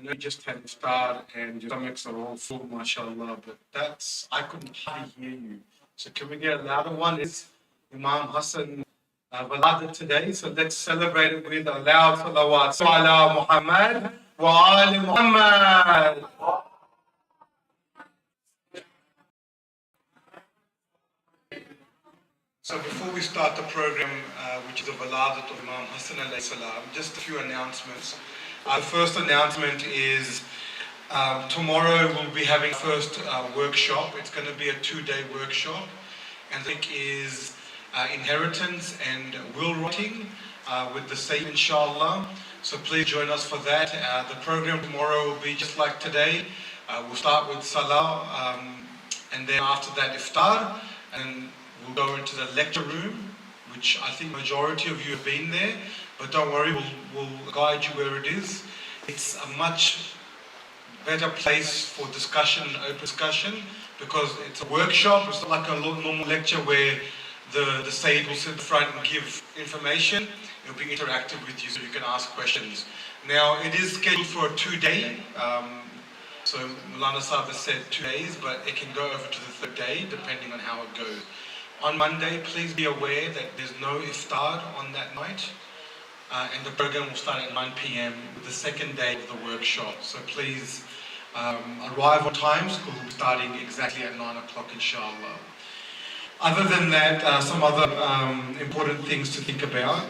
know you just had iftar and your stomachs are all full, mashallah, but I couldn't hardly hear you. So can we get a louder one? It's Imam Hassan Walada today, so let's celebrate it with a loud salawat. Ala Muhammad wa ali Muhammad. So before we start the program, which is a Waladat of Imam Hassan alayhi salam, just a few announcements. The first announcement is tomorrow we'll be having first workshop. It's going to be a 2-day workshop, and the topic is inheritance and will writing with the Sayyid, inshallah. So please join us for that. The program tomorrow will be just like today. We'll start with Salah, and then after that iftar, and we'll go into the lecture room, which I think majority of you have been there, but don't worry, we'll guide you where it is. It's a much better place for discussion and open discussion, because it's a workshop. It's not like a normal lecture where the Sayyid will sit in front and give information. It'll be interactive with you, so you can ask questions. Now, it is scheduled for a 2-day. So Molana Syed has said 2 days, but it can go over to the 3rd day, depending on how it goes. On Monday, please be aware that there's no iftar on that night, and the program will start at 9 p.m. with the 2nd day of the workshop. So please arrive on time, because we'll be starting exactly at 9 o'clock, inshallah. Other than that, some other important things to think about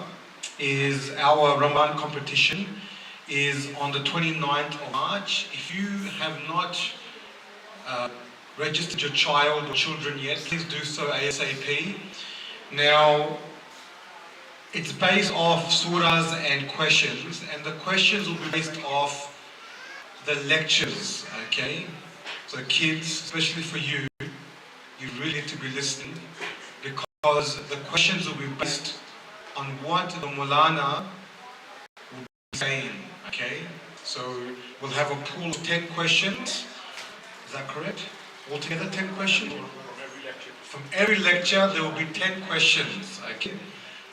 is our Ramadan competition is on the 29th of March. If you have not registered your child or children yet, please do so ASAP. Now, it's based off surahs and questions, and the questions will be based off the lectures, okay? So kids, especially for you, you really need to be listening, because the questions will be based on what the Molana will be saying, okay? So we'll have a pool of 10 questions, is that correct? Altogether 10 questions? From every lecture there will be 10 questions, okay?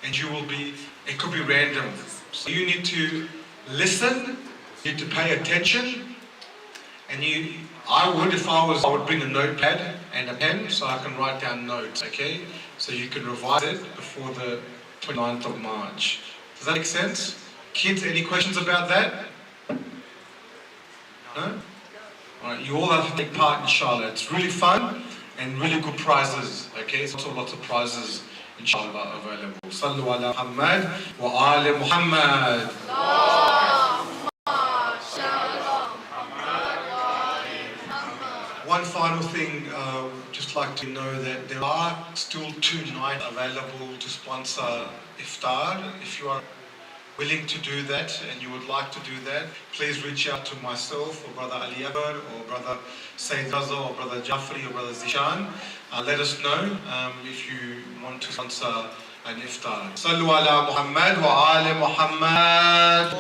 And you will be, it could be random. So you need to listen, you need to pay attention, and I would bring a notepad and a pen so I can write down notes, okay? So you can revise it before the 29th of March. Does that make sense? Kids, any questions about that? No? Alright, you all have to take part, inshallah. It's really fun and really good prizes, okay? So lots of prizes, inshallah, available. Sallu ala Muhammad wa ali Muhammad. One final thing, just like to know that there are still 2 nights available to sponsor iftar. If you are willing to do that and you would like to do that, please reach out to myself or Brother Ali Abar or Brother Sayyid Raza or Brother Jaffry or Brother Zishan. Let us know if you want to sponsor an iftar. Sallu ala Muhammad wa ali Muhammad.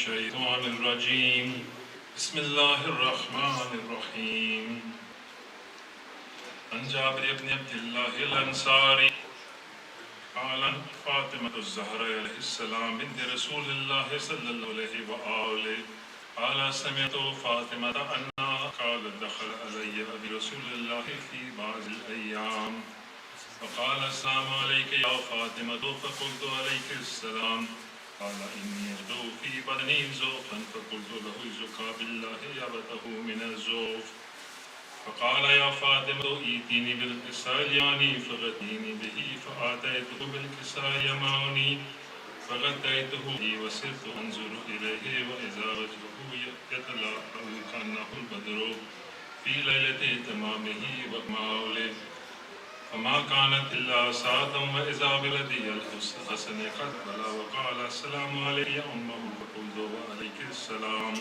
الشيطان الرجيم بسم الله الرحمن الرحيم عن جابر بن عبد الله الأنصاري قال فاطمة الزهراء عليه السلام بنت رسول الله صلى الله عليه وآله قال سمعت فاطمة أنها قالت دخل علي أبي رسول الله في بعض الأيام فقال السلام عليك يا فاطمة فقلت عليك السلام قال إني أغدو في بدني زوفا فقلت له زكى بالله يبته من الزوف فقال يا فاطمة ائتيني بالكساء اليماني فغديني به فآتيته بالكساء اليماني فغديته به وسرت أنظر إليه وإذا وجهه يتلاء كأنه البدر في ليلة تمامه وكماله فما كانت إلا ساعة وإذا بلدي الحسن قد بلى وقال السلام عليك يا أمه فقلت وعليك السلام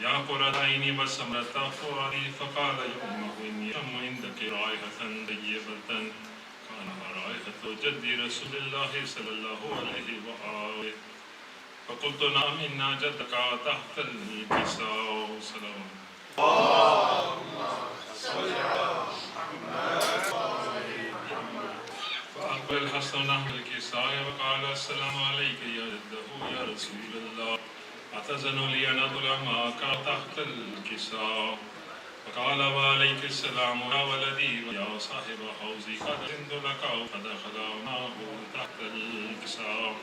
يا قرة عيني وسمرة فؤادي فقال يا أمه إني أم عندك رائحة طيبة كأنها رائحة رائحة جد رسول الله صلى الله عليه وآله فقلت نعم إن جدك تحت الكساء صلوات فأقبل الحسن نحو الكساء وقال السلام عليك يا جده يا رسول الله أتزن لي أن أضع معك تحت الكساء فقال وعليك السلام يا ولدي ويا صاحب حوزي قد زنت لك فدخل معه تحت الكساء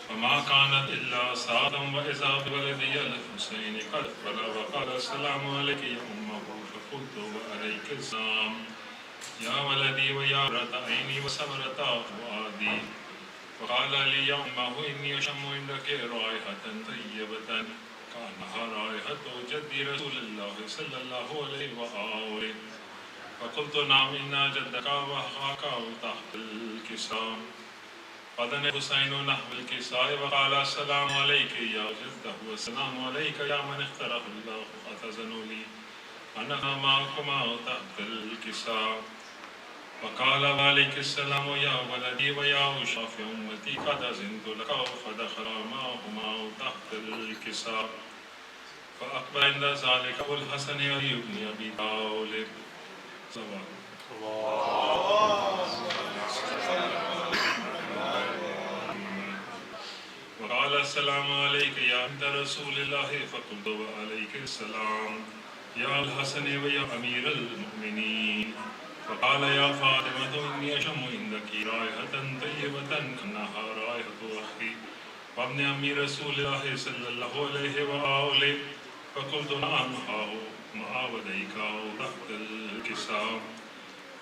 فما كانت إلا ساعة وإذا بولدي الحسين قد بلغ وقال السلام عليك يا أمه فقلت وعليك السلام يا ولدي ويا رتعيني وسمرة فؤادي وقال لي يا أمه إني أشم عندك رائحة طيبة كأنها رائحة جد رسول الله صلى الله عليه وآله فقلت نعم إن جدك وأخاك تحت الكساء فدن الحسين نحو الكساء وقال السلام عليك يا جده والسلام عليك يا من اختاره الله أتزن لي أنا معكما تحت الكساء وقال وعليك السلام يا ولدي ويا أشرف أمتي قد أذنت لك فدخل معهما تحت الكساء فأقبل عند ذلك أبو الحسن علي بن أبي طالب وقال السلام عليك يا بنت رسول الله فقلت وعليك السلام يا الحسن ويا أمير المؤمنين فقال يا فاطمة إني أشم عندك رائحة طيبة كأنها رائحة أخي وابن أمي رسول الله صلى الله عليه وآله فقلت نعم هاو معاوديك تحت الكساء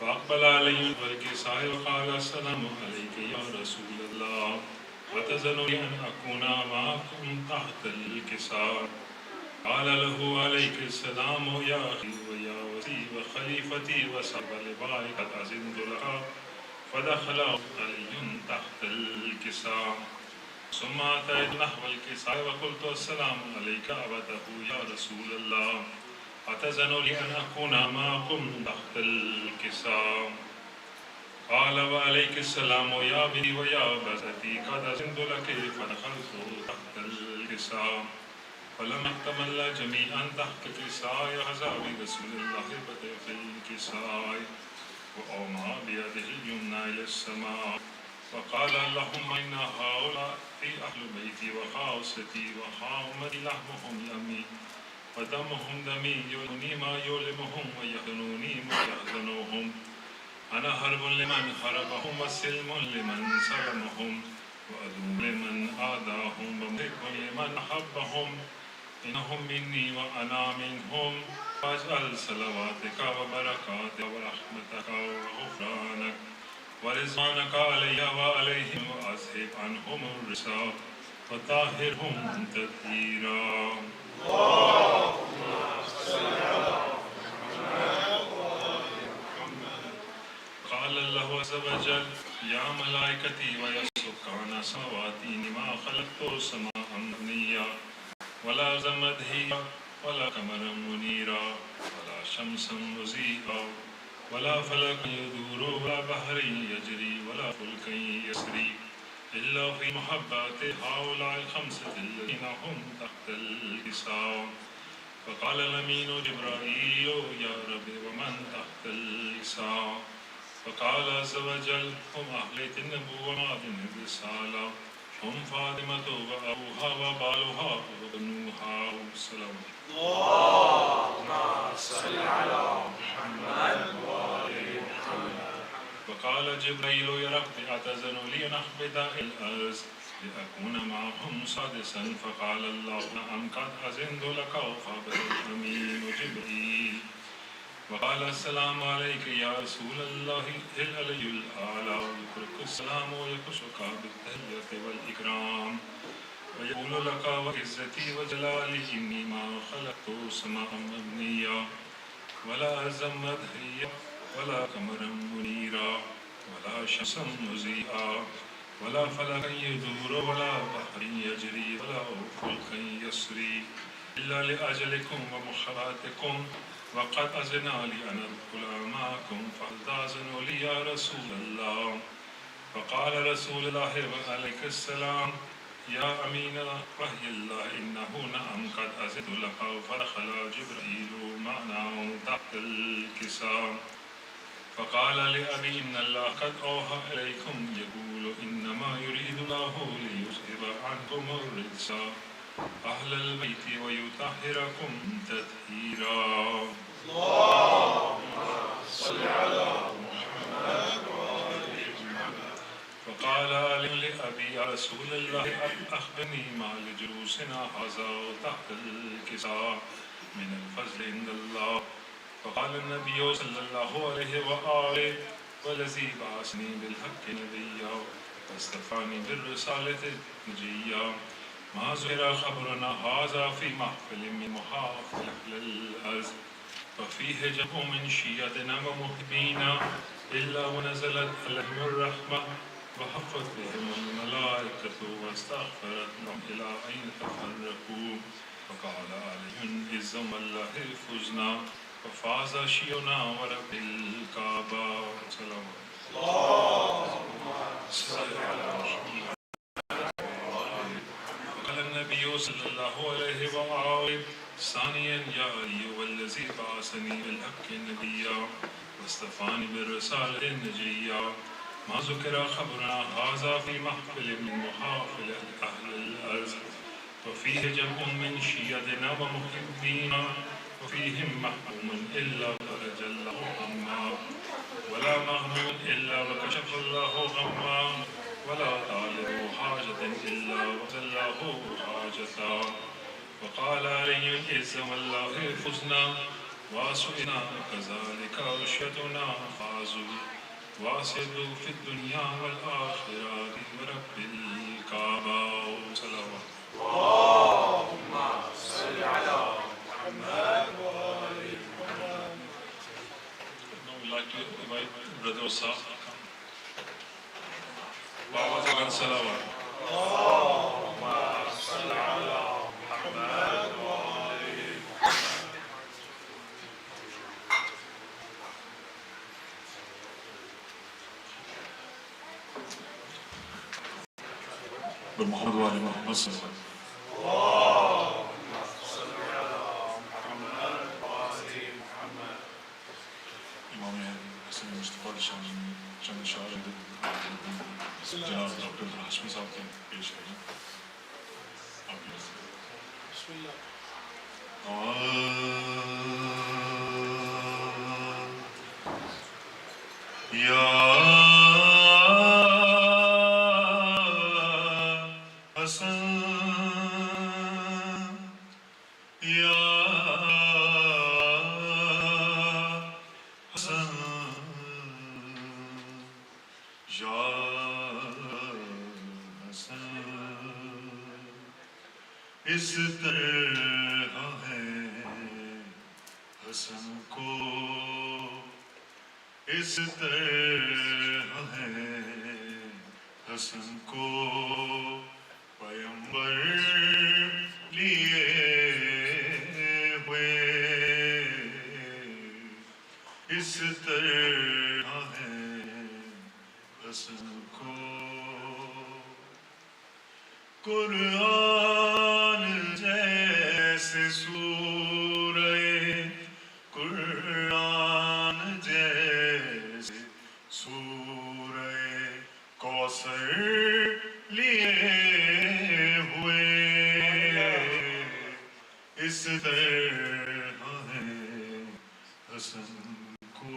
فأقبل علي الكساء وقال السلام عليك يا رسول الله أتزن لي أن أكون معكم تحت الكساء قال له عليك السلام يا أخي ويا وسي وخليفتي وصحب لبائي قد أذنت لها فدخل علي تحت الكساء ثم أتيت نحو الكساء وقلت السلام عليك أبته يا رسول الله أتزن لي أن أكون معكم تحت الكساء قال وعليك السلام يا بني ويا بزتي قد أذنت لك فدخلت تحت الكساء فلما اكتمل جميعا تحت الكساء أحزاب رسول الله بدأ في الكساء وأومى بيده اليمنى إلى السماء وقال اللهم إن هؤلاء أهل بيتي وخاصتي وخامتي لحمهم يمي ودمهم دمي يؤلمني ما يؤلمهم ويحزنوني ما يحزنهم أنا حرب لمن حربهم وسلم لمن سلمهم وعدو لمن آذاهم ومحب لمن أحبهم إنهم مني وأنا منهم فاجعل صلواتك وبركاتك ورحمتك وغفرانك ورضوانك علي وعليهم وأذهب عنهم الرجس وطهرهم تطهيرا اللهم صل على محمد قال الله عز وجل يا ملائكتي ويا سكان سماواتي ما خلقت سماء مبنيا ولا زمدهيا ولا قمرا منيرا ولا شمسا مضيئا ولا فلك يدور ولا بحر يجري ولا فلك يسري إلا في محبات هؤلاء الخمسة الذين هم تحت الكساء فقال الأمين جبرائيل يا رب ومن تحت الكساء فقال عز وجل هم أهل النبوة ومعدن الرسالة هم فاطمة وأبوها وبالها وبنوها سلام اللهم صل على محمد وآل محمد وقال جبريل يا رب أتزن لي نحبد الأرض لأكون معهم سادسا فقال الله نعم قد أذنت لك وقابل الأمين جبريل وقال السلام عليك يا رسول الله العلي الأعلى ويكرك السلام ويكشك بالتحية والإكرام ويقول لك وعزتي وجلالي إني ما خلقت سماء مبنيا ولا أرضا مدحيا ولا قمرا منيرا ولا شمسا مضيئا ولا فلكا يدور ولا بحر يجري ولا فلكا يسري إلا لأجلكم ومحباتكم وقد أذن لي أن أدخل معكم فهل تأذن لي يا رسول الله؟ فقال رسول الله وعليك السلام يا أمين وحي الله إنه نعم قد أذنت لك. فدخل جبريل معنا تحت الكساء فقال لأبي إن الله قد أوحى إليكم يقول إنما يريد الله ليذهب عنكم الرجس أهل البيت ويطهركم تطهيرا. صل على محمد. فقال لأبي يا رسول الله أخبرني ما لجلوسنا هذا تحت الكساء من الفضل عند الله. فقال النبي صلى الله عليه وآله والذي بعثني بالحق نبيا واصطفاني بالرسالة نجيا ما ظهر خبرنا هذا في محفل من محافل أهل الأرض وفيه جمع من شيعتنا ومحبينا إلا ونزلت عليهم الرحمة وحفت بهم الملائكة واستغفرت لهم إلى أن تفرقوا. فقال عليهم إذ الله فزنا وفاز شيعنا ورب الكعبة. سلام. اللهم صل على محمد. وقال النبي صلى الله عليه وآله ثانيا يا أيها الذي بعثني بالحق نبيا واصطفاني بالرسالة نجيا ما ذكر خبرنا هذا في محفل من محافل أهل الأرض وفيه جمع من شيعتنا ومحبينا وفيهم محموم إلا فرج الله غما ولا مغموم إلا وكشف الله غما ولا طالب حاجة إلا وقضى الله حاجتا. وقال علي إذ والله فزنا واسعنا كذلك عشيتنا فازوا واسعدوا في الدنيا والآخرة ورب الكعبة. صلوات. اللهم صل على محمد وآل محمد. Now we'd like to invite Brother Osaf to come. Babajagan Salawat. اللهم صل على محمد وآل محمد. Muhammad wa ali Muhammad sallallahu اللهم صل على محمد وآل محمد. İmam Hasan Mustafa Şanlı Şahidi Cenab-ı Dr. Haşmi Sahib के पेश करें. आप बिस्मिल्लाह. या हसन या हसन या हसन इस तरह है हसन को इस तरह है हसन को पैगंबर लिए हुए इस तरह है हसन को कुरान जैसे सूरे कुरान जैसे सूरे कौसर लिए हुए इस तरह है हसन को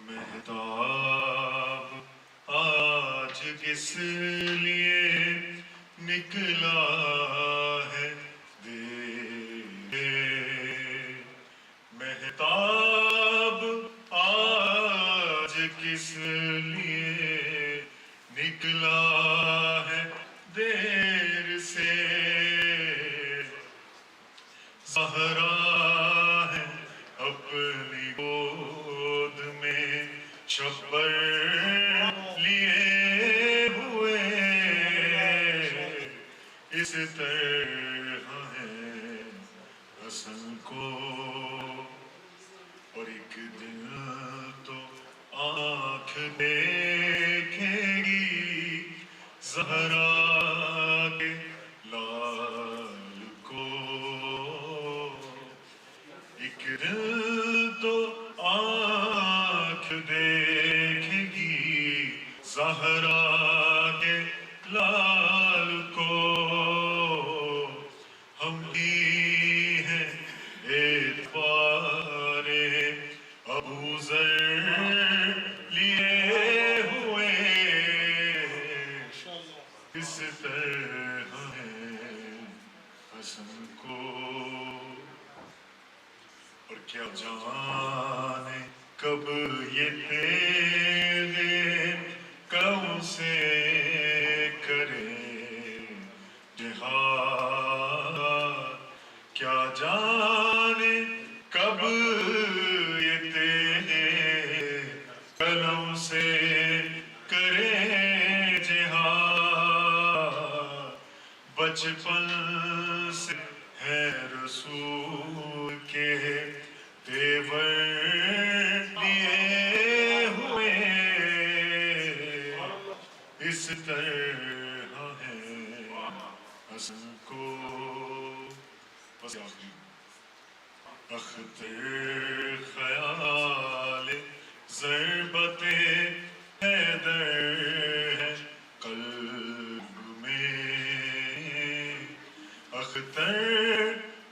मेहताब आज किस लिए निकला है दे मेहताब आज किस लिए निकला है देर से ज़हरा है अपनी गोद में शब्बर लिए हुए इस तरह हसन को और एक दिन तो आँख देखेगी ज़हरा के लाल को। एक दिन तो आँख देखेगी ज़हरा के लाल को। हम ही हैं एतबारे अबू ज़र लिए हुए, इस तरह है हसन को। और क्या जाने कब ये तेरे कौन से करे जिहाद। क्या जाने कब ये तेरे कलम से करे जिहाद। बचपन से है रसूल के तेवर लिए हुए, इस तरह है हसन को। बस आखिरी अख्तर ख्याल ज़रबते हैदर है कल्ब में। अख्तर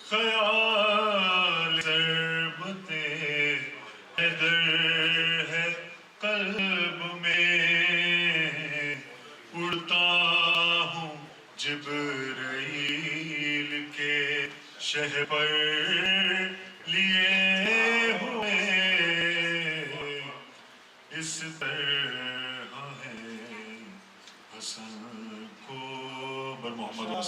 ख्याल ज़रबते हैदर है कल्ब में। उड़ता हूँ जिब्राइल के शह पर लिए हुए, इस तरह है हसन को। बर Mohammad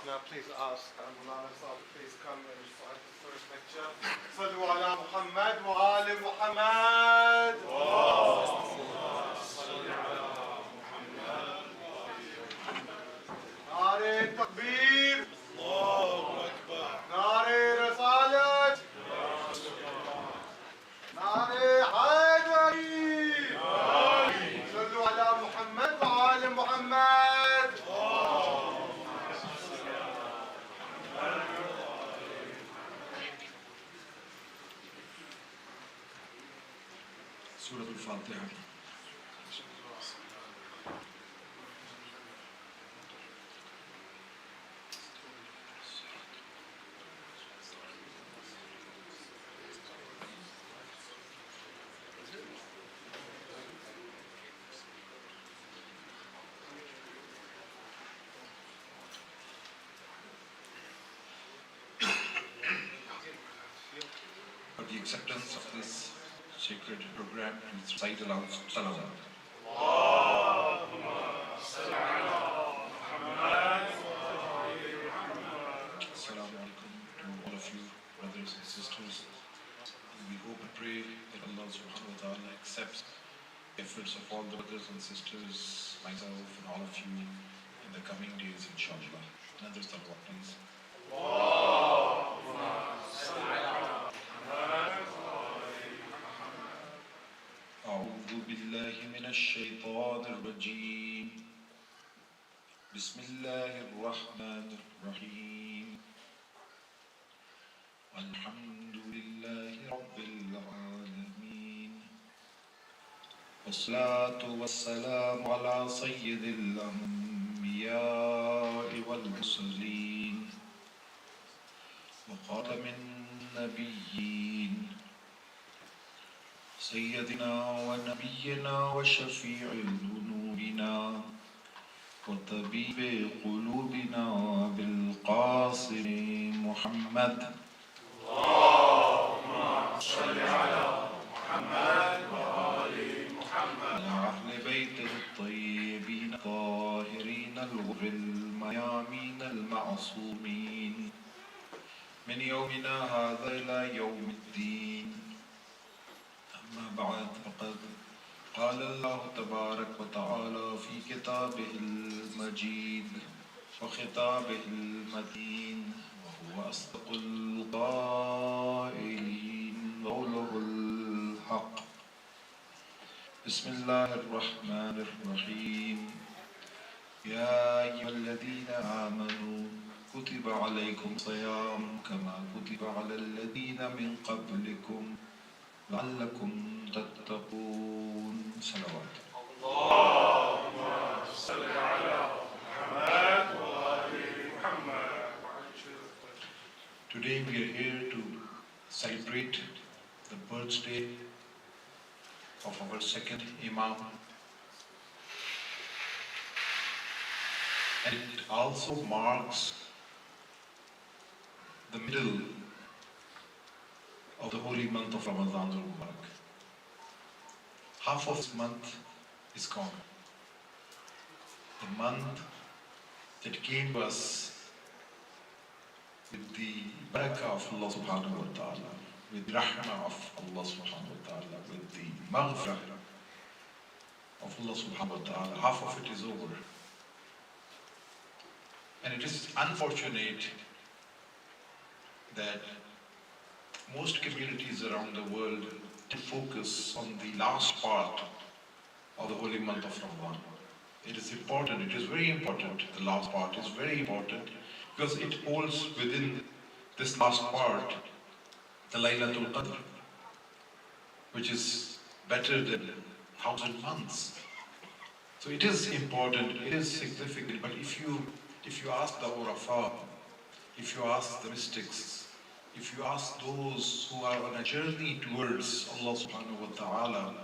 Now please ask Molana Syed to please come and recite the first lecture. Sallu ala Muhammad wa ali Muhammad. Nare Takbir. Allahu Akbar. Nare Risalat. Nare Haydari. Sallu ala Muhammad wa ali Muhammad. Surah Al-Fatiha. For the acceptance of this sacred program, please recite aloud salawat. Assalamu alaikum to all of you, brothers and sisters. We hope and pray that Allah subhanahu wa ta'ala accepts the efforts of all the brothers and sisters, myself and all of you in the coming days, inshallah. Another salawat, please. أعوذ بالله من الشيطان الرجيم. بسم الله الرحمن الرحيم. الحمد لله رب العالمين، والصلاة والسلام على سيد الأنبياء والمرسلين وخاتم النبيين سيدنا ونبينا وشفيع ذنوبنا وطبيب قلوبنا بالقاسم محمد. اللهم صل على محمد وآل محمد وعلى أهل بيته الطيبين الطاهرين الغر الميامين المعصومين من يومنا هذا إلى يوم الدين. أما بعد، فقد قال الله تبارك وتعالى في كتابه المجيد وخطابه المتين وهو أصدق القائلين قوله الحق. بسم الله الرحمن الرحيم. يا أيها الذين آمنوا كتب عليكم الصيام كما كتب على الذين من قبلكم لعلكم تتقون. صلوات. Today we are here to celebrate the birthday of our second Imam, and it also marks the middle of the holy month of Ramadan al-Mubarak. Half of this month is gone. The month that came to us with the barakah of Allah subhanahu wa ta'ala, with the rahmah of Allah subhanahu wa ta'ala, with the maghfirah of Allah subhanahu wa ta'ala. Half of it is over. And it is unfortunate that most communities around the world focus on the last part of the holy month of Ramadan. It is important, it is very important. The last part is very important because it holds within this last part the Laylatul Qadr, which is better than 1,000 months. So it is important, it is significant, but if you ask the Urafa, if you ask the mystics, if you ask those who are on a journey towards Allah subhanahu wa ta'ala,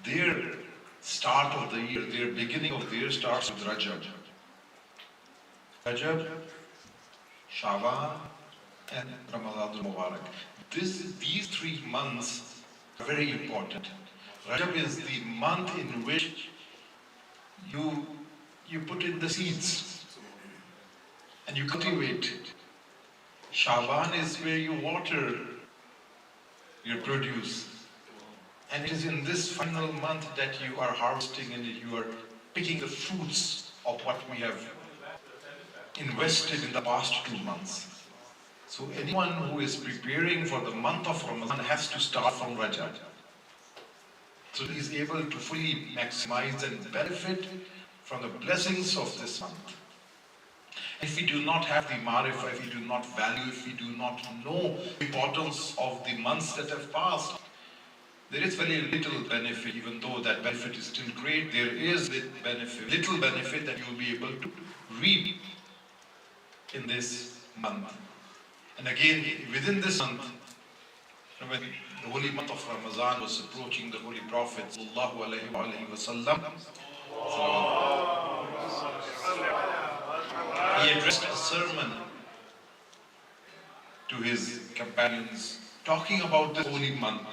their start of the year, their beginning of the year starts with Rajab. Rajab, Shaban and Ramadan al-Mubarak. These 3 months are very important. Rajab is the month in which you put in the seeds and you cultivate. Shaban is where you water your produce. And it is in this final month that you are harvesting and you are picking the fruits of what we have invested in the past 2 months. So anyone who is preparing for the month of Ramadan has to start from Rajab. So he is able to fully maximize and benefit from the blessings of this month. If we do not have the marifah, if we do not value, if we do not know the importance of the months that have passed, there is very little benefit. Even though that benefit is still great, there is little benefit that you will be able to reap in this month. And again, within this month, when the holy month of Ramadan was approaching, the Holy Prophet sallallahu alaihi wasallam, he addressed a sermon to his companions talking about this holy month.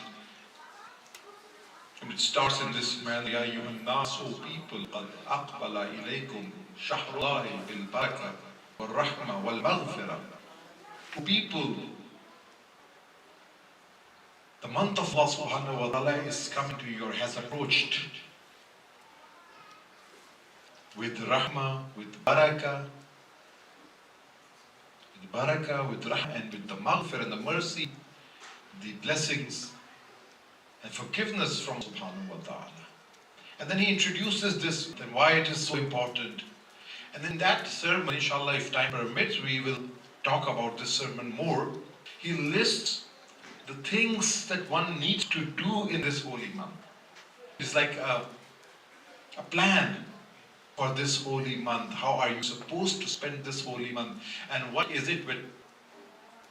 And it starts in this manner: Ya ayyuhan nas, O people, qad aqbala ilaykum shahrullahi bil barakah wal rahmah wal maghfirah. O people, the month of Allah subhanahu wa ta'ala is coming to you, or has approached, with rahmah, with barakah, with rahmah, and with the maghfirah and the mercy, the blessings and forgiveness from subhanahu wa ta'ala. And then he introduces this and why it is so important. And in that sermon, inshallah, if time permits, we will talk about this sermon more. He lists the things that one needs to do in this holy month. It's like a plan for this holy month. How are you supposed to spend this holy month? And what is it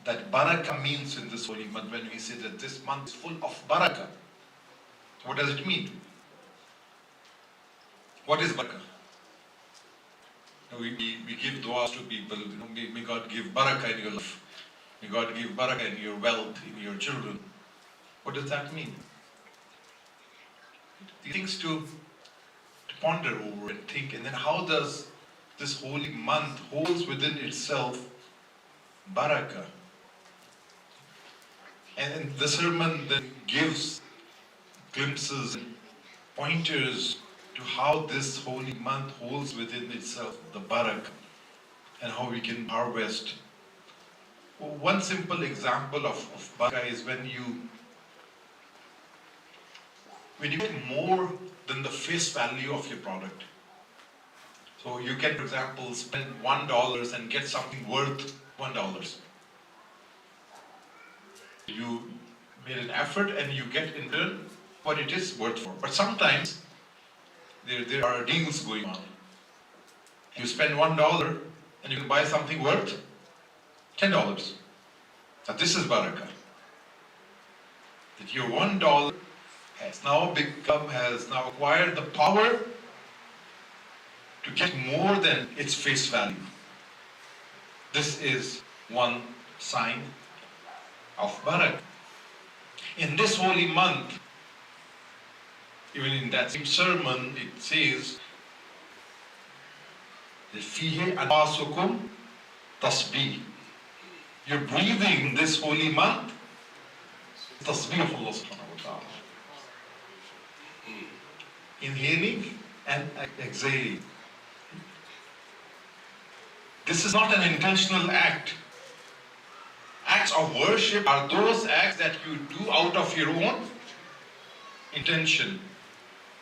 that barakah means in this holy month when we say that this month is full of barakah? What does it mean? What is barakah? We give du'as to people. May God give barakah in your life. May God give barakah in your wealth, in your children. What does that mean? Things to ponder over and think. And then how does this holy month holds within itself barakah? And the sermon then gives glimpses, pointers to how this holy month holds within itself the barak and how we can harvest. One simple example of barakah is when you get more than the face value of your product. So you can, for example, spend $1 and get something worth $1. You made an effort and you get in return what it is worth for. But sometimes there are deals going on. You spend $1 and you can buy something worth $10. Now this is barakah. That your $1 has now acquired the power to get more than its face value. This is one sign of barakah. In this holy month, even in that same sermon, it says, فِيهِ أَنْفَاسُكُمْ tasbih. You're breathing in this holy month, tasbih of Allah subhanahu wa ta'ala. Inhaling and exhaling. This is not an intentional act. Acts of worship are those acts that you do out of your own intention.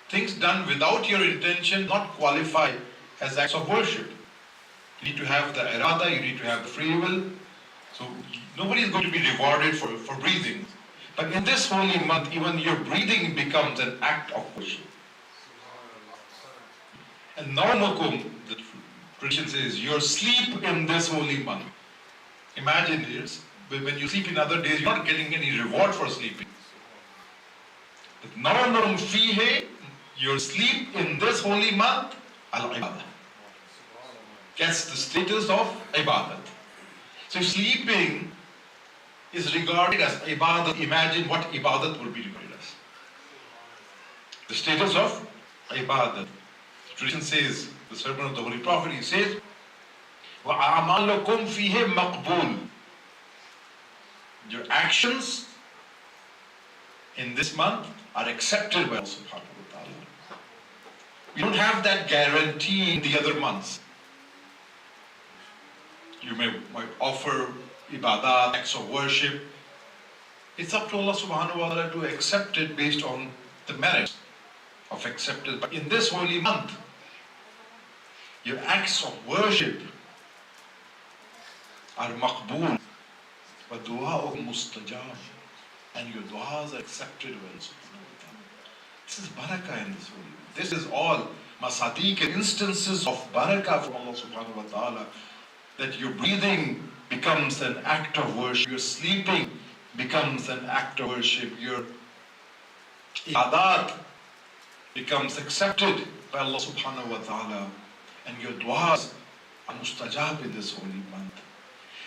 Things done without your intention not qualify as acts of worship. You need to have the irada, you need to have the free will. So nobody is going to be rewarded for breathing. But in this holy month, even your breathing becomes an act of worship. And naumakum, the tradition says, your sleep in this holy month. Imagine this, when you sleep in other days, you're not getting any reward for sleeping. But naumakum fihe, your sleep in this holy month, al-ibadah, gets the status of ibadat. So sleeping is regarded as ibadat. Imagine what ibadat would be regarded as. The status of ibadat. The tradition says, the sermon of the Holy Prophet, he says, وَأَعْمَالُكُمْ فِيهِ مَقْبُولٌ. Your actions in this month are accepted by Allah subhanahu wa ta'ala. We don't have that guarantee in the other months. You might offer ibadat, acts of worship. It's up to Allah subhanahu wa ta'ala to accept it based on the merits of acceptance. But in this holy month, your acts of worship are maqbool, wa du'a'ukum mustajab, and your du'as are accepted by Allah subhanahu wa ta'ala. This is barakah in this holy month. This is all masadiq and instances of barakah from Allah subhanahu wa ta'ala. That your breathing becomes an act of worship, your sleeping becomes an act of worship, your ibadat becomes accepted by Allah subhanahu wa ta'ala, and your du'as are mustajab in this holy month.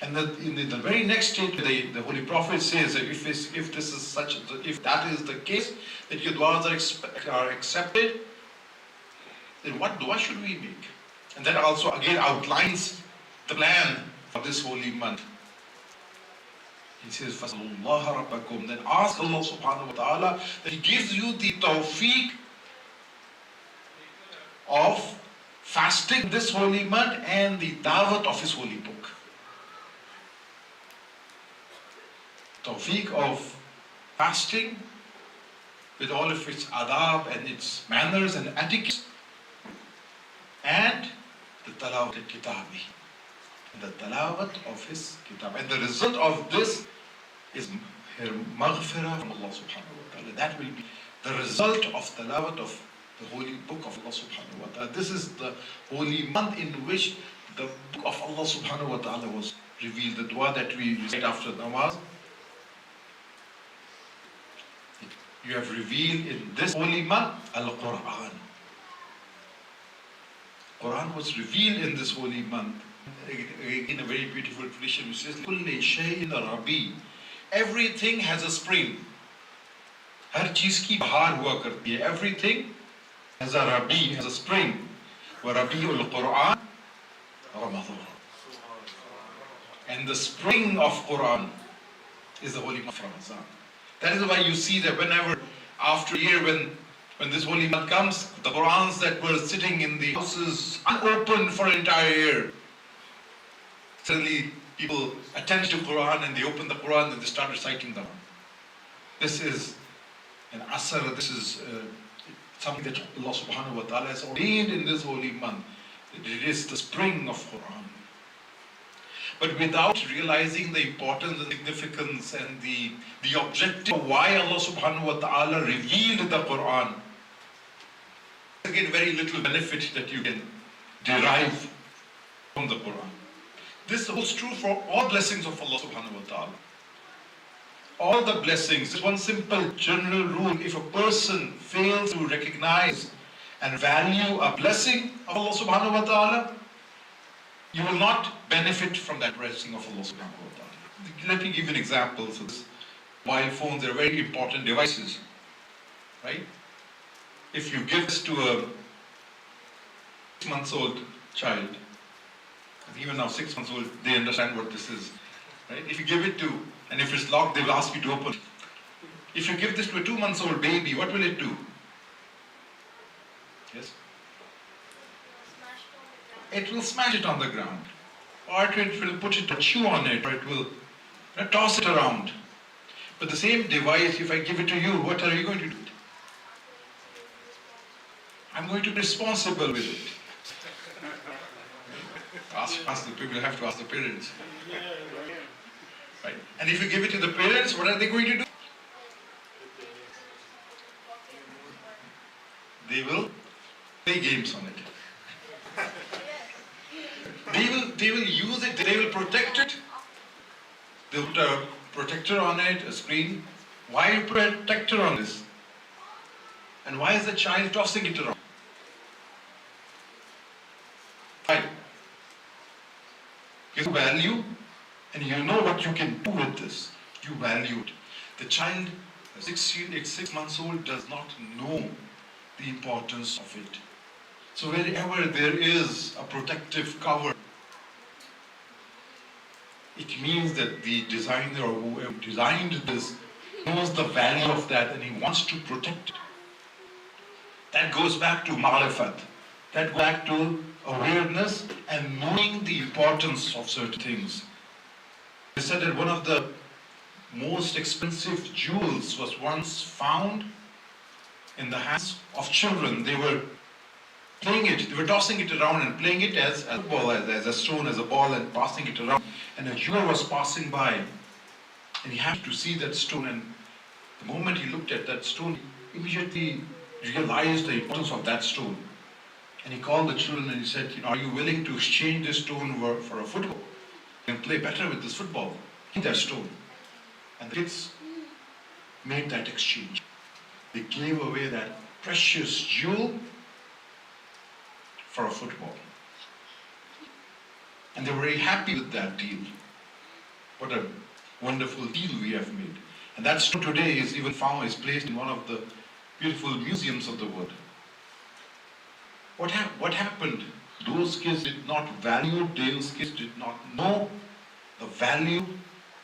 And in the very next statement, the Holy Prophet says that if that is the case, that your du'as are accepted, then what dua should we make? And that also again outlines the plan for this holy month. He says, فَاسْأَلُوا اللَّهَ رَبَّكُمْ. Then ask Allah subhanahu wa ta'ala that He gives you the tawfiq of fasting this holy month and the da'wat of His holy book. Tawfiq of fasting with all of its adab and its manners and etiquette, and the talawat al-kitabi, the talawat of His kitab. And the result of this is maghfirah from Allah subhanahu wa ta'ala. That will be the result of talawat of the holy book of Allah subhanahu wa ta'ala. This is the holy month in which the book of Allah subhanahu wa ta'ala was revealed. The dua that we recite after namaz, you have revealed in this holy month Al-Quran. Quran was revealed in this holy month. In a very beautiful tradition which says, كُلِّ شَيْءٍ رَبِي. Everything has a spring. हर चीज की बहार हुआ करती है. Everything has a rabi, has a spring. وَرَبِيُّ الْقُرْآنِ Ramadan. And the spring of Quran is the holy month of Ramadan. That is why you see that whenever after a year when this holy month comes, the Qurans that were sitting in the houses unopened for an entire year. Suddenly people attend to Quran and they open the Quran and they start reciting them. This is an asr, this is something that Allah subhanahu wa ta'ala has ordained in this holy month. It is the spring of Quran. But without realizing the importance and significance and the objective of why Allah subhanahu wa ta'ala revealed the Quran, again, very little benefit that you can derive from the Quran. This holds true for all blessings of Allah subhanahu wa ta'ala. All the blessings, there's one simple general rule: if a person fails to recognize and value a blessing of Allah subhanahu wa ta'ala, you will not benefit from that blessing of Allah subhanahu wa ta'ala. Let me give you an example. So this mobile phones, they're very important devices, right? If you give this to a 6-month-old child, even now 6 months old, they understand what this is, right? If you give it to, and if it's locked, they will ask you to open it. If you give this to a 2-month-old baby, what will it do? Yes? It will smash it on the ground, or it will put it, a chew on it, or it will toss it around. But the same device, if I give it to you, what are you going to do? I'm going to be responsible with it. Ask the people, have to ask the parents. Right? And if you give it to the parents, what are they going to do? They will play games on it. They will use it, they will protect it. They'll put a protector on it, a screen. Why a protector on this? And why is the child tossing it around? Why? You value, and you know what you can do with this. You value it. The child, 6 months old, does not know the importance of it. So wherever there is a protective cover, it means that the designer or whoever designed this knows the value of that and he wants to protect it. That goes back to ma'rifat. That goes back to awareness and knowing the importance of certain things. They said that one of the most expensive jewels was once found in the hands of children. They were playing it, they were tossing it around and playing it as a ball, as a stone, as a ball, and passing it around. And a jeweler was passing by, and he happened to see that stone, and the moment he looked at that stone, he immediately realized the importance of that stone. And he called the children and he said, are you willing to exchange this stone for a football? You can play better with this football. Give that stone. And the kids made that exchange. They gave away that precious jewel for a football. And they were very happy with that deal. What a wonderful deal we have made. And that stone today is even found, is placed in one of the beautiful museums of the world. What happened? Those kids did not value, those kids did not know the value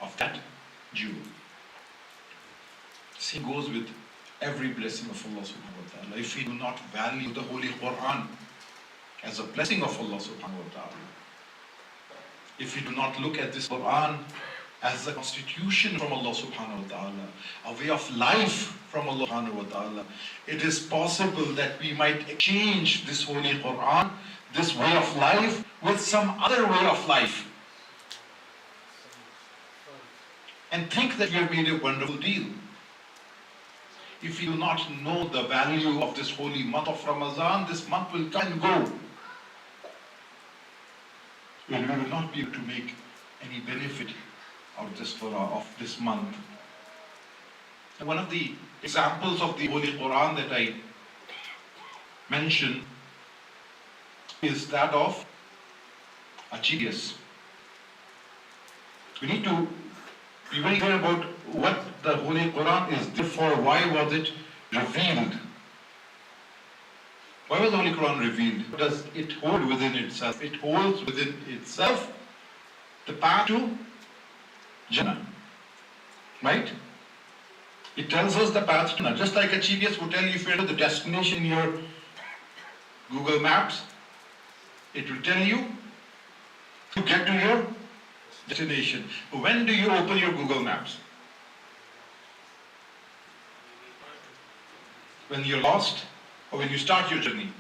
of that jewel. Same goes with every blessing of Allah subhanahu wa ta'ala. If we do not value the Holy Quran as a blessing of Allah subhanahu wa ta'ala, if we do not look at this Quran as a constitution from Allah subhanahu wa ta'ala, a way of life from Allah subhanahu wa ta'ala, it is possible that we might exchange this Holy Quran, this way of life, with some other way of life. And think that we have made a wonderful deal. If we do not know the value of this holy month of Ramadan, this month will come and go. And we will not be able to make any benefit of this month. And one of the examples of the Holy Quran that I mentioned is that of a genius. We need to be very clear about what the Holy Quran is there for. Why was it revealed? Why was the Holy Quran revealed? What does it hold within itself? It holds within itself the path to Jannah. Right? It tells us the path to Jannah. Just like a GPS would tell you if you enter the destination in your Google Maps, it will tell you to get to your destination. But when do you open your Google Maps? When you're lost or when you start your journey?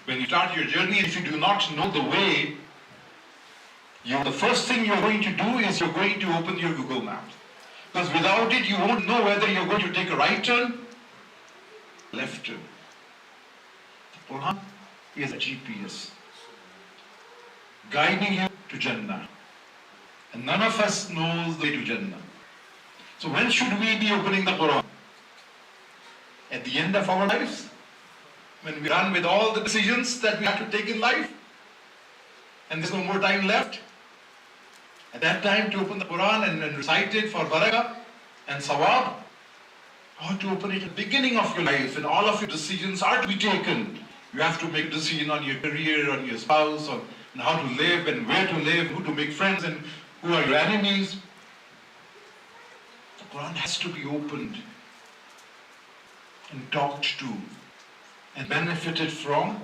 When you start your journey, if you do not know the way, the first thing you're going to do is you're going to open your Google Maps. Because without it, you won't know whether you're going to take a right turn, left turn. The Quran is a GPS, guiding you to Jannah. And none of us knows the way to Jannah. So when should we be opening the Quran? At the end of our lives? When we're done with all the decisions that we have to take in life? And there's no more time left? At that time to open the Quran and recite it for barakah and sawab? Or to open it at the beginning of your life when all of your decisions are to be taken? You have to make a decision on your career, on your spouse, on how to live and where to live, who to make friends and who are your enemies. The Quran has to be opened and talked to and benefited from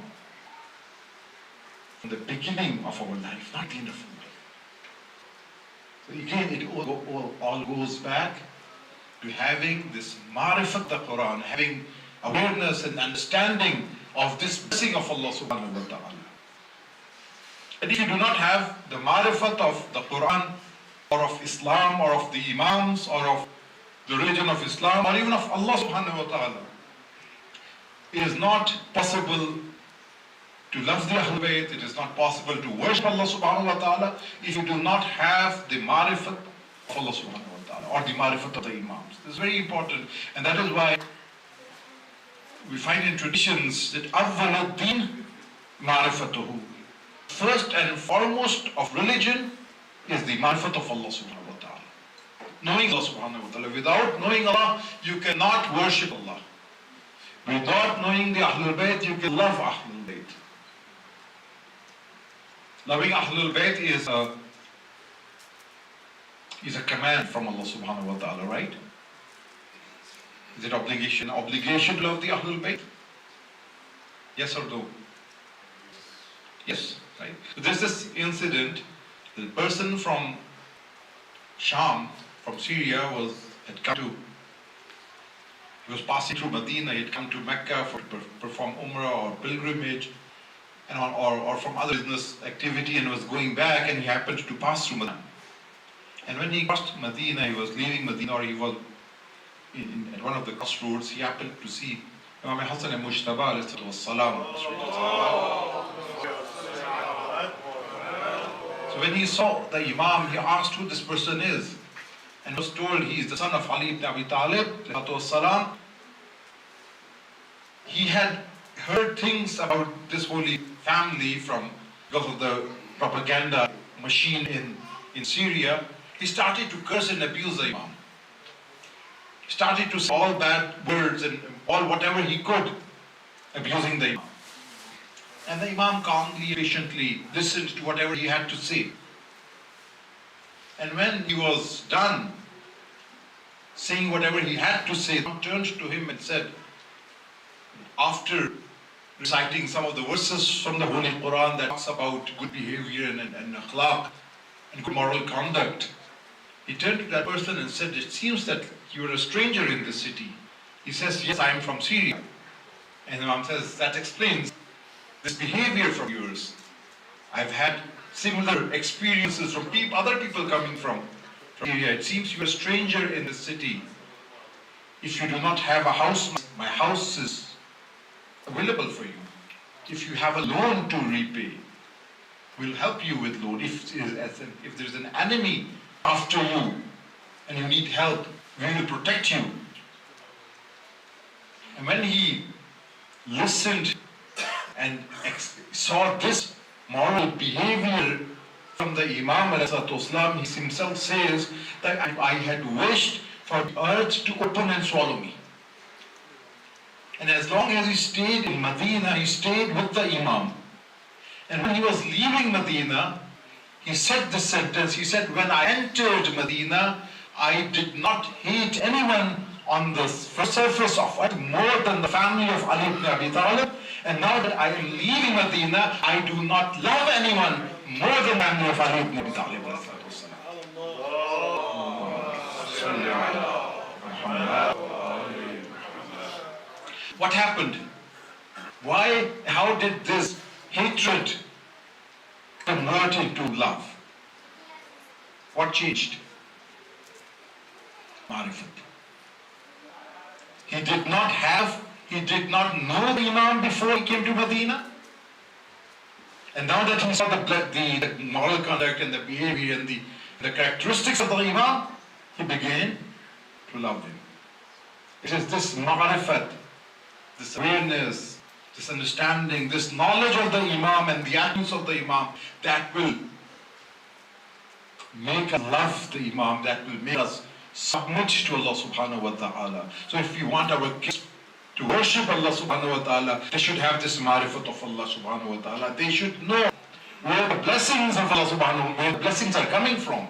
the beginning of our life, not the end of our life. So again, it all goes back to having this ma'rifat the Quran, having awareness and understanding of this blessing of Allah subhanahu wa ta'ala. And if you do not have the ma'rifat of the Quran or of Islam or of the Imams or of the religion of Islam or even of Allah subhanahu wa ta'ala, it is not possible to love the Ahlul Bayt, it is not possible to worship Allah subhanahu wa ta'ala if you do not have the ma'rifat of Allah subhanahu wa ta'ala or the ma'rifat of the Imams. This is very important, and that is why we find in traditions that أَفْضَلُ الدِّينِ مَعْرِفَتُهُ. First and foremost of religion is the ma'rifat of Allah subhanahu wa ta'ala. Knowing Allah subhanahu wa ta'ala. Without knowing Allah, you cannot worship Allah. Without knowing the Ahlul Bayt, you can love Ahlul Bayt. Loving Ahlul Bayt is a command from Allah subhanahu wa ta'ala, right? Is it obligation to love the Ahlul Bayt? Yes or no? Yes, right? So there's this incident, the person from Sham, from Syria, he was passing through Medina, he had come to Mecca to perform Umrah or pilgrimage, or from other business activity, and was going back, and he happened to pass through Medina. And when he crossed Medina, he was leaving Medina, or he was at one of the crossroads, he happened to see Imam Hassan and Mujtaba alayhi salam. So when he saw the Imam, he asked who this person is, and was told he is the son of Ali ibn Abi Talib salam. He had heard things about this holy family because of the propaganda machine in Syria. He started to curse and abuse the Imam. He started to say all bad words and all whatever he could, abusing the Imam. And the Imam calmly, patiently listened to whatever he had to say. And when he was done saying whatever he had to say, he turned to him and said, after reciting some of the verses from the Holy Quran that talks about good behavior and akhlaq and good moral conduct, he turned to that person and said, it seems that you are a stranger in this city. He says, yes, I am from Syria. And the Imam says, that explains this behavior from yours. I've had similar experiences from other people coming from Syria. It seems you're a stranger in this city. If you do not have a house, my house is available for you. If you have a loan to repay, we'll help you with loan. If there's an enemy after you and you need help, we will protect you. And when he listened and saw this moral behavior from the Imam ﷺ, he himself says that I had wished for the earth to open and swallow me. And as long as he stayed in Medina, he stayed with the Imam. And when he was leaving Medina, he said this sentence, he said, when I entered Medina, I did not hate anyone on the surface of it more than the family of Ali ibn Abi Talib. And now that I am leaving Medina, I do not love anyone more than the family of Ali ibn Abi Talib. What happened? Why? How did this hatred convert into love? What changed? Marifat. He did not know the Imam before he came to Medina. And now that he saw the moral conduct and the behavior and the characteristics of the Imam, he began to love him. It is this marifat, this awareness, this understanding, this knowledge of the Imam and the actions of the Imam that will make us love the Imam, that will make us submit to Allah subhanahu wa ta'ala. So if we want our kids to worship Allah subhanahu wa ta'ala, they should have this marifat of Allah subhanahu wa ta'ala. They should know where the blessings of Allah subhanahu wa ta'ala, where the blessings are coming from.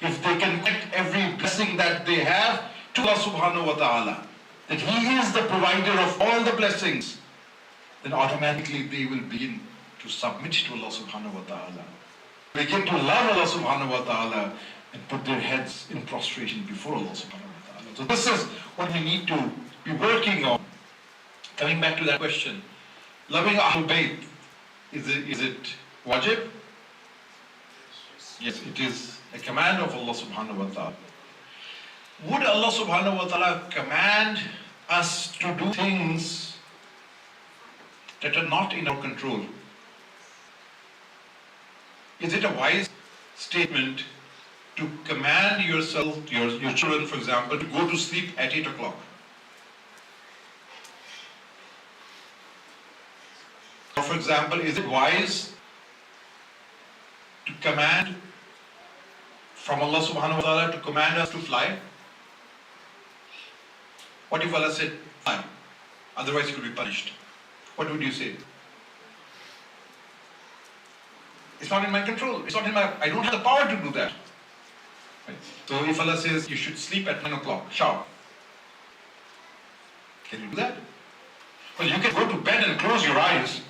If they can connect every blessing that they have to Allah subhanahu wa ta'ala, that He is the provider of all the blessings, then automatically they will begin to submit to Allah subhanahu wa ta'ala. Begin to love Allah subhanahu wa ta'ala and put their heads in prostration before Allah subhanahu wa ta'ala. So this is what we need to be working on. Coming back to that question, loving Ahlul Bayt, is it wajib? Yes, it is a command of Allah subhanahu wa ta'ala. Would Allah subhanahu wa ta'ala command us to do things that are not in our control? Is it a wise statement to command yourself, your children, for example, to go to sleep at 8 o'clock? Or for example, is it wise to command from Allah subhanahu wa ta'ala to command us to fly? What if Allah said, fly, otherwise you will be punished? What would you say? It's not in my control. I don't have the power to do that. Right? So if Allah says you should sleep at 9 o'clock, sharp, can you do that? Well, you can go to bed and close your eyes.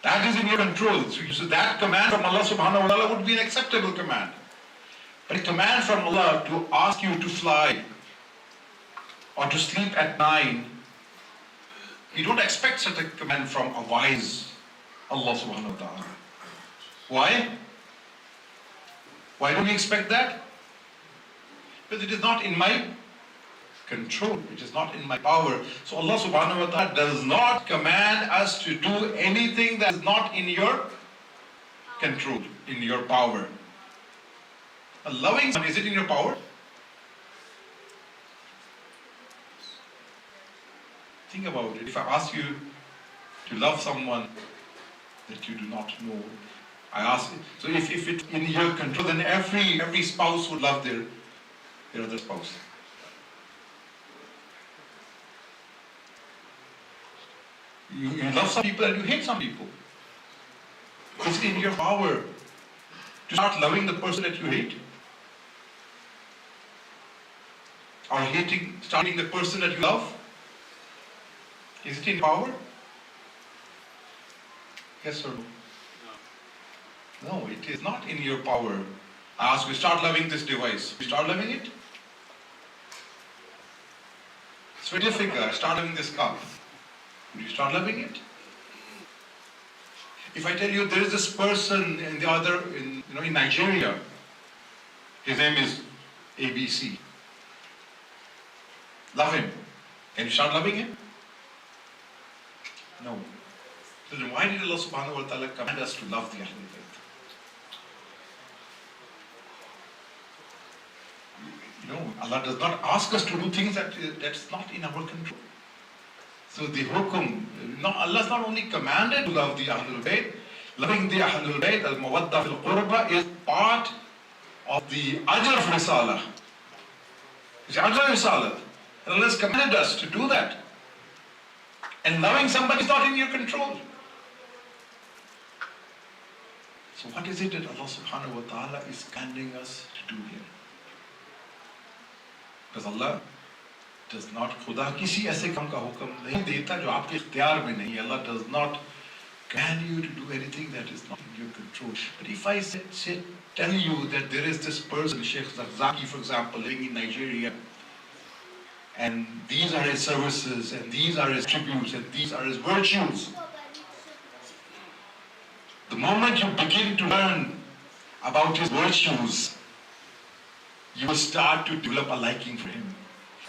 That is in your control. So that command from Allah subhanahu wa ta'ala would be an acceptable command. But a command from Allah to ask you to fly or to sleep at 9, you don't expect such a command from a wise Allah subhanahu wa ta'ala. Why? Why do we expect that? Because it is not in my control. It is not in my power. So Allah subhanahu wa ta'ala does not command us to do anything that is not in your control, in your power. A loving someone, is it in your power? Think about it. If I ask you to love someone that you do not know, I ask you. So if it's in your control, then every spouse would love their other spouse. You love some people and you hate some people. It's in your power to start loving the person that you hate, or starting the person that you love. Is it in power? Yes or no? No, it is not in your power. I ask you, start loving this device. You start loving it? It's very difficult. Start loving this cup. Will you start loving it? If I tell you there is this person in Nigeria, his name is ABC. Love him. Can you start loving him? No. So then why did Allah subhanahu wa ta'ala command us to love the Ahlul Bayt? Allah does not ask us to do things that's not in our control. So the hukum, Allah is not only commanded to love the Ahlul Bayt, loving the Ahlul Bayt, al-mawadda fil qurba, is part of the ajr of risalah. It's ajr risalah. And Allah has commanded us to do that. And loving somebody is not in your control. So what is it that Allah subhanahu wa ta'ala is commanding us to do here? Because Allah does not, खुदा किसी ऐसे काम का हुक्म नहीं देता जो आपके इख्तियार में नहीं. Allah does not command you to do anything that is not in your control. But if I tell you that there is this person, Sheikh Zakzaki, for example, living in Nigeria, and these are his services, and these are his tributes, and these are his virtues. The moment you begin to learn about his virtues, you will start to develop a liking for him.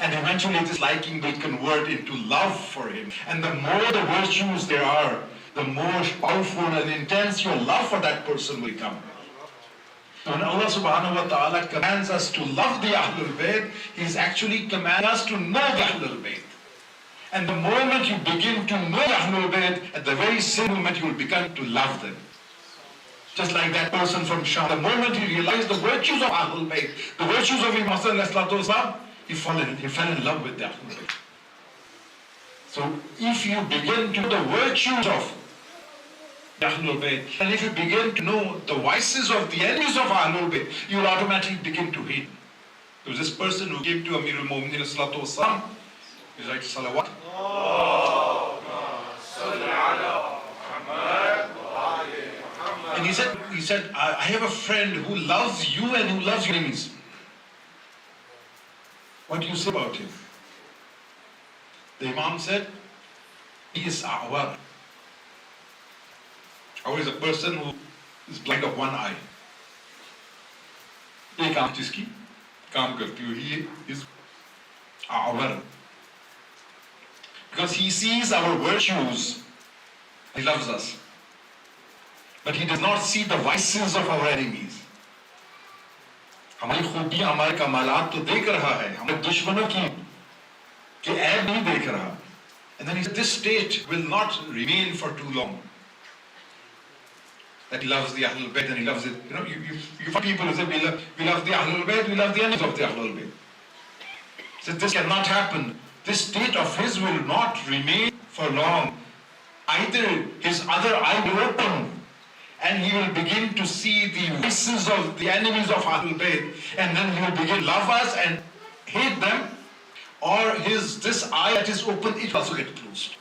And eventually this liking will convert into love for him. And the more the virtues there are, the more powerful and intense your love for that person will become. When Allah subhanahu wa ta'ala commands us to love the Ahlul Bayt, He is actually commanding us to know the Ahlul Bayt. And the moment you begin to know the Ahlul Bayt, at the very same moment you will begin to love them. Just like that person from Sham, the moment he realized the virtues of Ahlul Bayt, the virtues of Imam Hassan, he fell in love with the Ahlul Bayt. So if you begin to know the virtues of the Ahlul Bayt, and if you begin to know the vices of the enemies of Ahlul Bayt, you will automatically begin to hate them. There was this person who came to Amirul Mu'mineen salatu wasalam, he was like, salawat. And he said, I have a friend who loves you and who loves your enemies. What do you say about him? The Imam said, he is A'war. A'war is a person who is blind of one eye. एक आंख जिसकी काम करती हो, he is A'war. Because he sees our virtues, he loves us. But he does not see the vices of our enemies. हमारी खूबियां, हमारे कमालात तो देख रहा है, हमारे दुश्मनों की के ऐब नहीं देख रहा. And then he said, this state will not remain for too long. That he loves the Ahlul Bayt and he loves it. You know, you find people who say, we love the Ahlul Bayt, we love the enemies of the Ahlul Bayt. He said, this cannot happen. This state of his will not remain for long. Either his other eye will open, and he will begin to see the vices of the enemies of Ahlul Bayt, and then he will begin to love us and hate them, or this eye that is open, it will also get closed.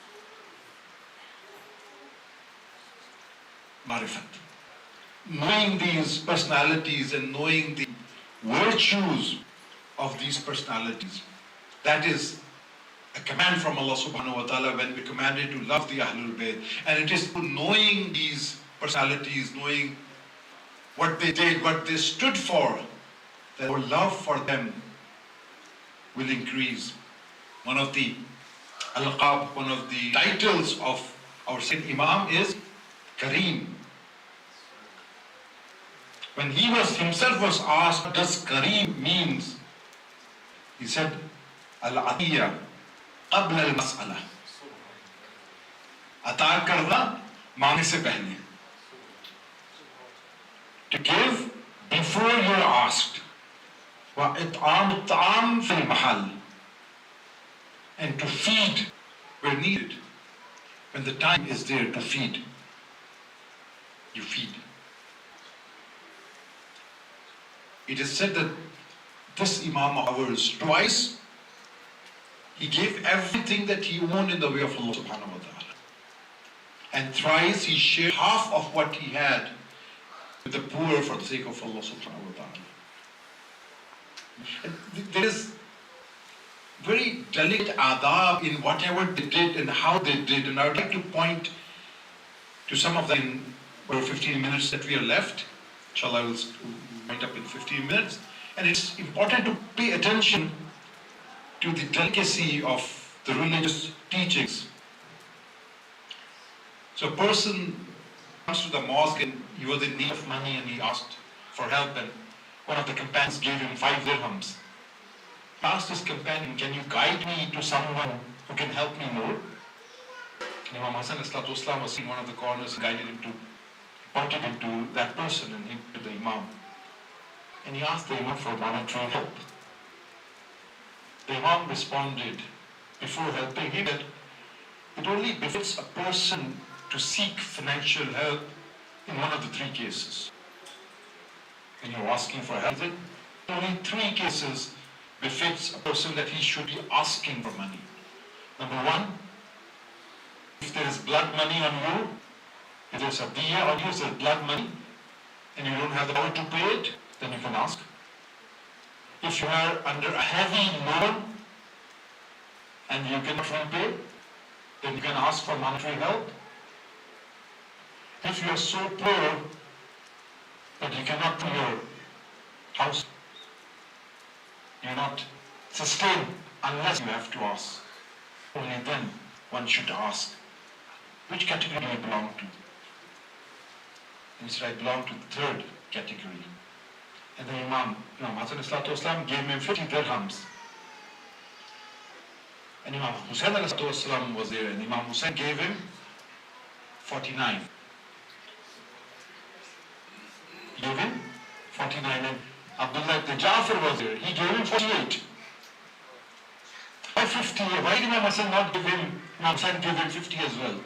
Marifat. Knowing these personalities and knowing the virtues of these personalities, that is a command from Allah subhanahu wa ta'ala when we commanded to love the Ahlul Bayt. And it is knowing these personalities, knowing what they did, what they stood for, that our love for them will increase. One of the alqab, one of the titles of our Sayyid Imam is Kareem. When he himself was asked, what does Kareem means? He said, Al-Atiyya qabla al-mas'ala. Ata karna मांगने से पहले. To give before you are asked. وإطعام الطعام في المحل. And to feed where needed. When the time is there to feed, you feed. It is said that this Imam of ours, twice, he gave everything that he owned in the way of Allah subhanahu wa ta'ala. And thrice he shared half of what he had with the poor for the sake of Allah subhanahu wa ta'ala. And there is very delicate adab in whatever they did and how they did. And I would like to point to some of them in over 15 minutes that we are left. Inshallah, I will wind up in 15 minutes. And it's important to pay attention to the delicacy of the religious teachings. So a person comes to the mosque and he was in need of money and he asked for help, and one of the companions gave him 5 dirhams. He asked his companion, can you guide me to someone who can help me more? And Imam Hassan was in one of the corners, guided him to, pointed him to that person and him to the Imam. And he asked the Imam for monetary help. The Imam responded, before helping him, that it only befits a person to seek financial help in one of the 3 cases. When you're asking for help, only 3 cases befits a person that he should be asking for money. Number one, if there is blood money on you, if there's a diya on you, there's blood money, and you don't have the power to pay it, then you can ask. If you are under a heavy loan and you cannot repay, then you can ask for monetary help. If you are so poor that you cannot do your house, you are not sustained unless you have to ask. Only then one should ask, which category do you belong to? And he said, I belong to the third category. And the Imam Hassan gave him 50 dirhams. And Imam Hussain was there, and Imam Hussain gave him 49. He gave him 49, and Abdullah ibn Jaffr was there. He gave him 48. Why 50? Why did Imam Hussain not give him? Imam Hussain gave him 50 as well.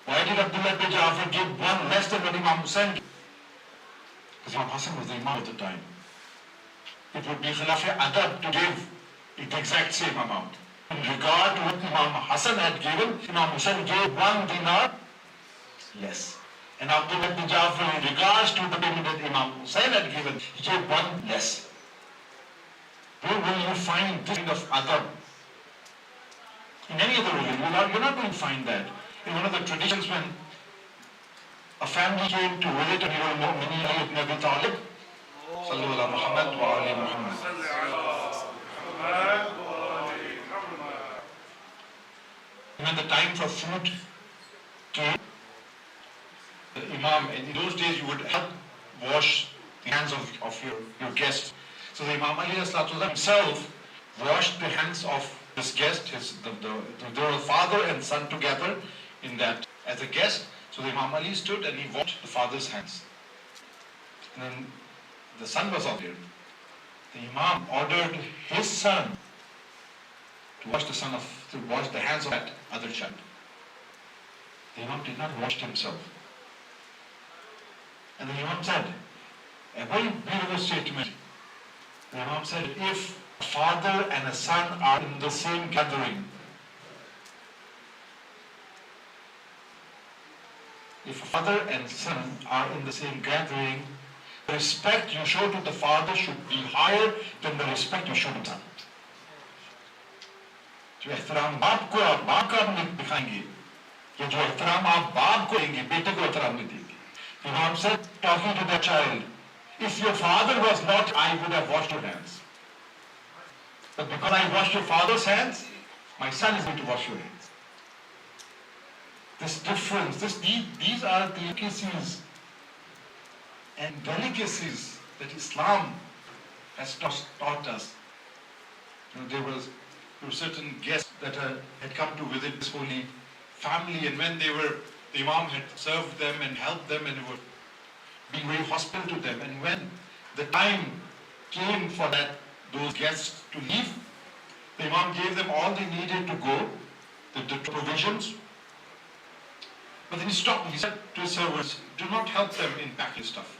Why did Abdullah ibn Jaffr give one less than what Imam Hussain gave? Because Imam Hussain was the Imam at the time. It would be khilaf adab to give the exact same amount. In regard to what Imam Hassan had given, Imam Hussain gave 1 dinar less. And Abdullah ibn Jaffar, in regards to the payment that Imam Hussain had given, he gave 1 less. Where will you find this kind of adab? In any other religion, you're not going to find that. In one of the traditions, when a family came to visit, and you will know many Ali ibn Abi Talib, Sallu ala Muhammad wa ali Muhammad. When the time for food came, the Imam, in those days you would help wash the hands of your guest. So the Imam Ali himself washed the hands of this guest, they were father and son together in that as a guest. So the Imam Ali stood and he washed the father's hands. And then the son was out there. The Imam ordered his son to wash the hands of that other child. The Imam did not wash himself. And the Imam said, a very beautiful statement. The Imam said, if a father and a son are in the same gathering, if a father and son are in the same gathering, the respect you show to the father should be higher than the respect you show to the son. जो एहतराम बाप को आप बाप का दिखाएंगे, या जो एहतराम आप बाप को देंगे, बेटे को एहतराम नहीं देंगे. Imam said, talking to the child, if your father was not, I would have washed your hands. But because I washed your father's hands, my son is going to wash your hands. This difference, these are the intricacies and delicacies that Islam has taught us. There were certain guests that had come to visit this holy family, and when the Imam had served them and helped them and were being very hospitable to them, and when the time came for those guests to leave, the Imam gave them all they needed to go, the provisions. But then he stopped. He said to his servants, do not help them in packing stuff.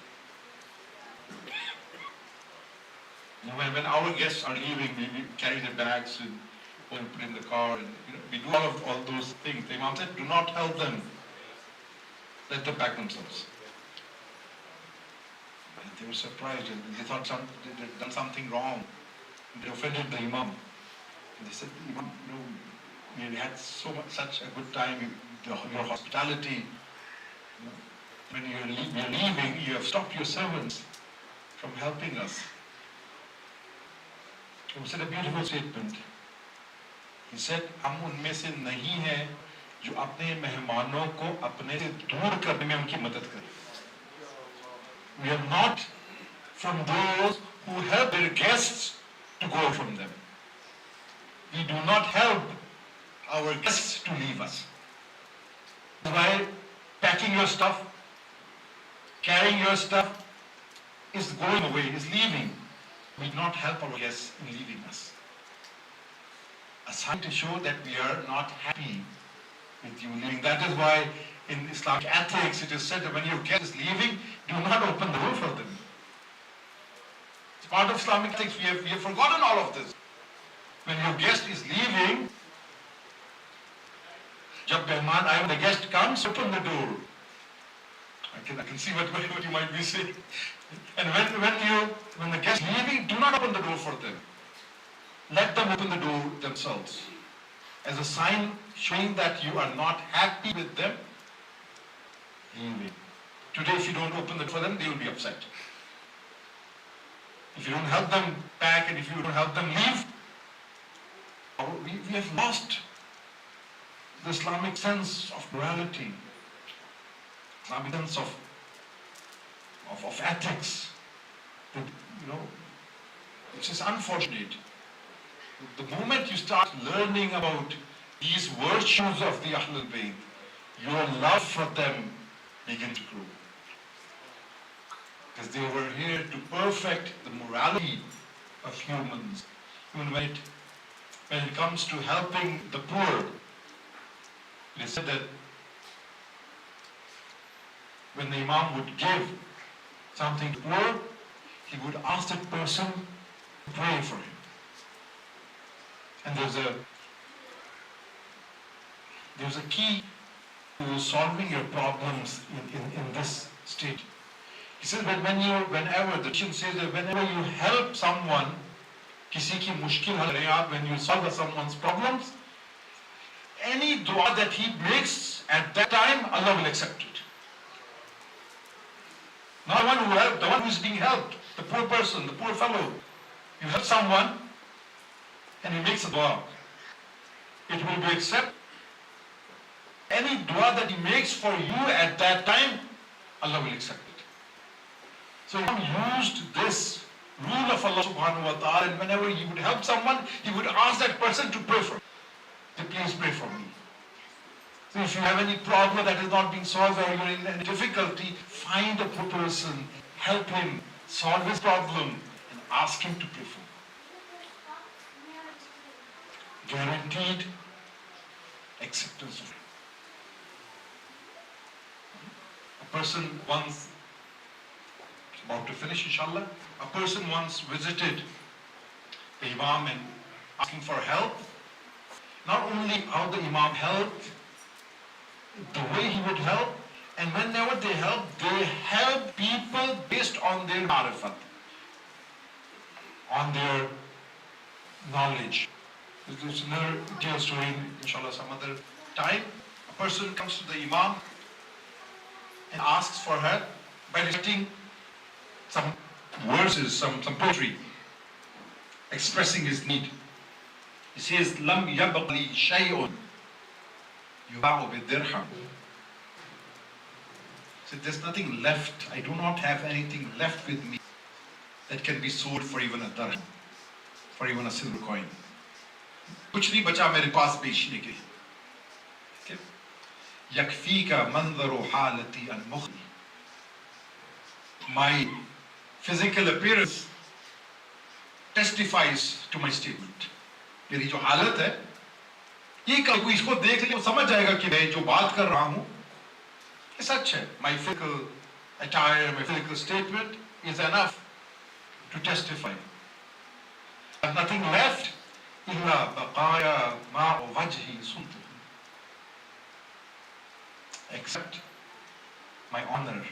When our guests are leaving, we carry their bags and go and put in the car, and we do all those things. The Imam said, do not help them. Let them pack themselves. And they were surprised, and they thought they had done something wrong. And they offended the Imam. And they said, Imam, we had such a good time, your hospitality. When you're leaving, you have stopped your servants from helping us. He said a beautiful statement. He said, हम उनमें से नहीं हैं जो अपने मेहमानों को अपने से दूर करने में उनकी मदद करें. We are not from those who help their guests to go from them. We do not help our guests to leave us. While packing your stuff, carrying your stuff is going away, is leaving. We do not help our guests in leaving us. A sign to show that we are not happy with you leaving. That is why in Islamic ethics it is said that when your guest is leaving, do not open the door for them. part of Islamic ethics. We have forgotten all of this. When your guest is leaving, jab mehman aaye, when the guest comes, open the door. I can see what you might be saying. And when the guest is leaving, do not open the door for them. Let them open the door themselves, as a sign showing that you are not happy with them leaving. Today, if you don't open the door for them, they will be upset. If you don't help them pack and if you don't help them leave, we have lost the Islamic sense of morality, Islamic sense of ethics. Which is unfortunate. The moment you start learning about these virtues of the Ahlul Bayt, your love for them begins to grow. Because they were here to perfect the morality of humans. Even when it comes to helping the poor, it is said that when the Imam would give something to the poor, he would ask that person to pray for him. And there's a key to solving your problems in this state. He says that whenever the teaching says that whenever you help someone, kisi ki mushkil hal rahe aap, when you solve someone's problems, any dua that he makes at that time, Allah will accept it. Not the one who is being helped, the poor person, the poor fellow. You help someone and he makes a dua. It will be accepted. Any dua that he makes for you at that time, Allah will accept it. So he used this rule of Allah subhanahu wa ta'ala, and whenever he would help someone, he would ask that person to pray for him. To please pray for me. So if you have any problem that is not being solved or you're in any difficulty, find a poor person, help him, solve his problem, and ask him to pray for you. Guaranteed acceptance of it. A person once, about to finish inshallah, a person once visited the Imam and asking for help. Not only how the Imam helped, the way he would help, and whenever they help people based on their marifat, on their knowledge. There's another detailed story, inshallah, some other time. A person comes to the Imam and asks for help by reciting some verses, some poetry, expressing his need. He says, "Lam yabqli shay'un yuba'u bidirham." So there's nothing left. I do not have anything left with me that can be sold for even a dirham, for even a silver coin. कुछ नहीं बचा मेरे पास बेचने के लिए. यकफीका मंज़रु हालती अल-मुख़्ली. My physical appearance testifies to my statement. मेरी जो हालत है, ये कोई इसको देख ले, वो समझ जाएगा कि मैं जो बात कर रहा हूँ, ये सच है. My physical attire, my physical statement is enough to testify. I have nothing left. إلا بقايا ماء وجهي صمته. Except my honor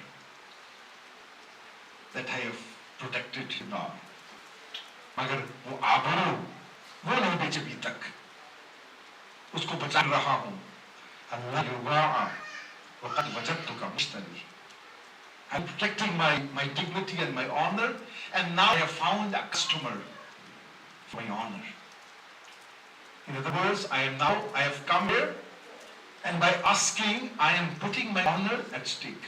that I have protected now. मगर वो आबरू वो नहीं बेचे अभी तक, उसको बचा रहा हूँ. अल्लाह युबाअ वक़द वजदतुका मुश्तरी. I'm protecting my dignity and my honor, and now I have found a customer for my honor. In other words, I have come here, and by asking, I am putting my honor at stake.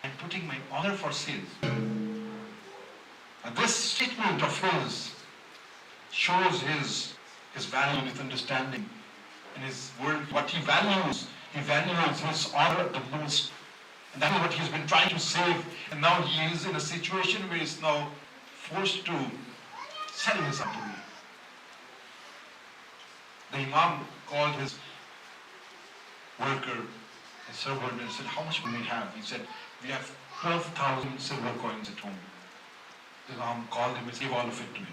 I am putting my honor for sale. And this statement of his shows his value, his understanding, and his word, what he values. He values his honor the most. And that is what he's been trying to save. And now he is in a situation where he's now forced to sell his unto me. The Imam called his worker, his servant, and said, "How much do we have?" He said, "We have 12,000 silver coins at home." The Imam called him and said, give all of it to him.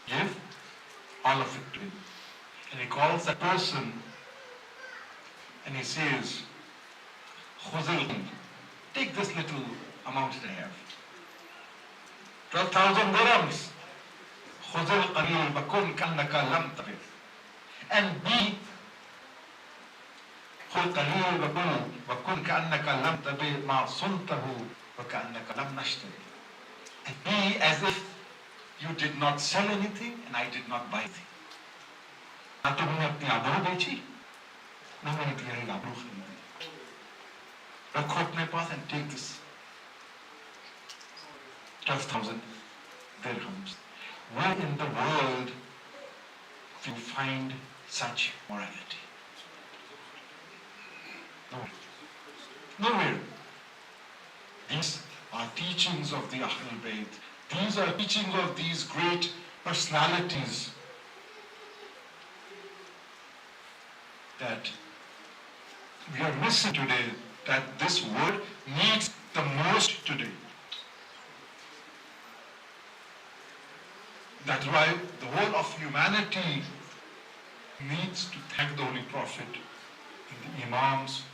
Give all of it to him. And he calls that person and he says, Khuzil, take this little amount that I have. 12,000 dirhams. Khuzil qalil bakun kannaka lam tabir. And be خذ قليل وكن كأنك لم تبع ما صنته وكأنك لم نشتري. And be as if you did not sell anything and I did not buy anything. ना तो मैंने अपनी आबरू बेची, ना मैंने तेरी आबरू खरीदी. रखो अपने पास and take this 12,000 dirhams. Where in the world do you find such morality? Nowhere. These are teachings of the Ahlul Bayt. These are teachings of these great personalities that we are missing today, that this world needs the most today. That's why the whole of humanity needs to thank the Holy Prophet and the Imams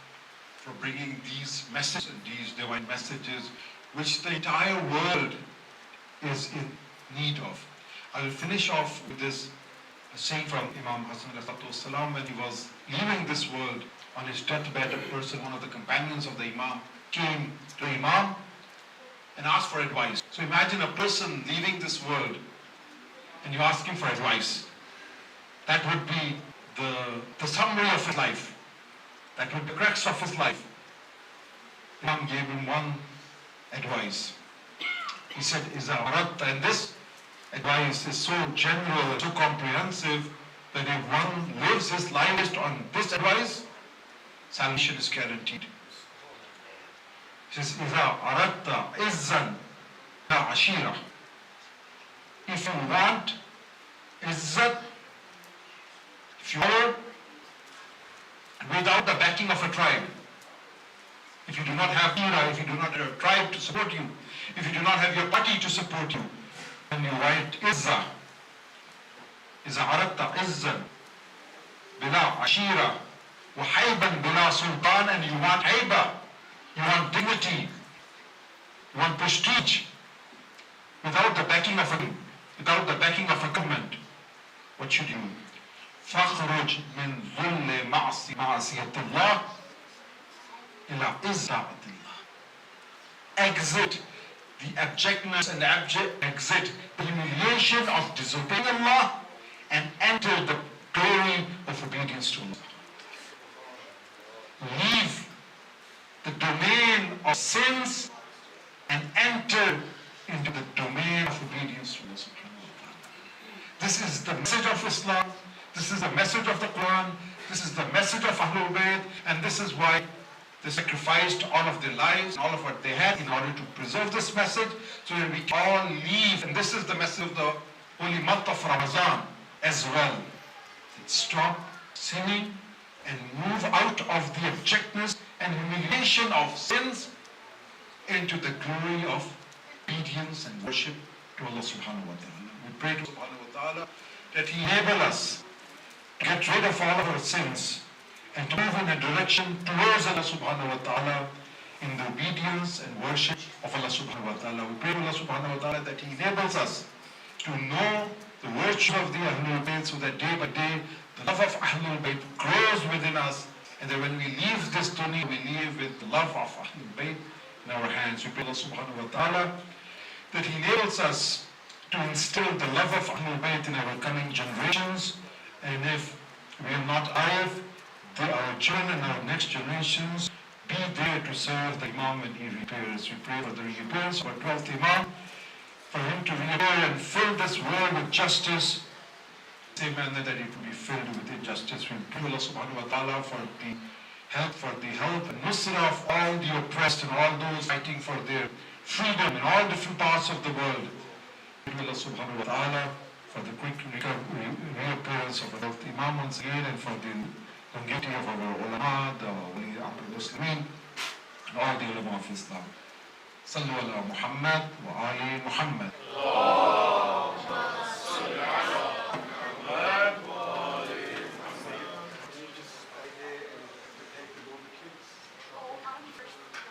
for bringing these messages, these divine messages, which the entire world is in need of. I will finish off with this saying from Imam Hassan al-Salam when he was leaving this world on his deathbed. A person, one of the companions of the Imam, came to Imam and asked for advice. So imagine a person leaving this world and you ask him for advice. That would be the summary of his life. That would be the crux of his life. Imam gave him one advice. He said, Iza aratta, and this advice is so general and so comprehensive that if one lives his life based on this advice, salvation is guaranteed. He says, Iza aratta izzan la ashira. If you want izzat, if you are without the backing of a tribe, if you do not have Ira, if you do not have a tribe to support you, if you do not have your party to support you, then you write Izza. Iza aratta izzan bila ashira wa hayban bila sultan, and you want hayba, you want dignity, you want prestige, without the backing of a government, what should you do? فاخرج من ذل معصية الله إلى عزة الله. Exit the abjectness and exit the humiliation of disobeying Allah and enter the glory of obedience to Allah. Leave the domain of sins and enter into the domain of obedience to Allah. This is the message of Islam. This is the message of the Quran. This is the message of Ahlul Bayt, and this is why they sacrificed all of their lives, all of what they had in order to preserve this message, so that we can all live. And this is the message of the holy month of Ramadan as well. Stop sinning and move out of the abjectness and humiliation of sins into the glory of obedience and worship to Allah subhanahu wa ta'ala. We pray to Allah subhanahu wa ta'ala that He enable us to get rid of all of our sins and to move in a direction towards Allah subhanahu wa ta'ala in the obedience and worship of Allah subhanahu wa ta'ala. We pray to Allah subhanahu wa ta'ala that He enables us to know the virtue of the Ahlul Bayt, so that day by day the love of Ahlul Bayt grows within us, and that when we leave this dunya, we leave with the love of Ahlul Bayt in our hands. We pray to Allah subhanahu wa ta'ala that He enables us to instill the love of Ahlul Bayt in our coming generations, and if we are not alive, our children and our next generations be there to serve the Imam when he repairs. We pray for the repairs for 12th Imam, for him to repair and fill this world with justice, same manner that it will be filled with injustice. We pray Allah subhanahu wa ta'ala for the help and nusra of all the oppressed and all those fighting for their freedom in all different parts of the world. We pray Allah subhanahu wa ta'ala for the quick reappearance of the Imam once again, and for the longevity of our ulama, the Muslimin, and all the ulama of Islam. صلوا على محمد وآل محمد.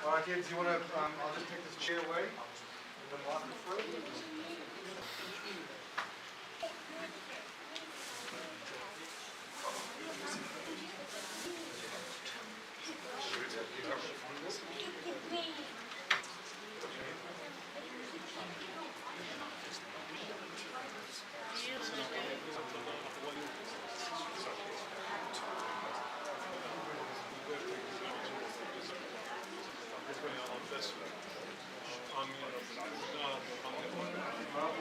Alright kids, you want to, I'll just take this chair away, the microphone.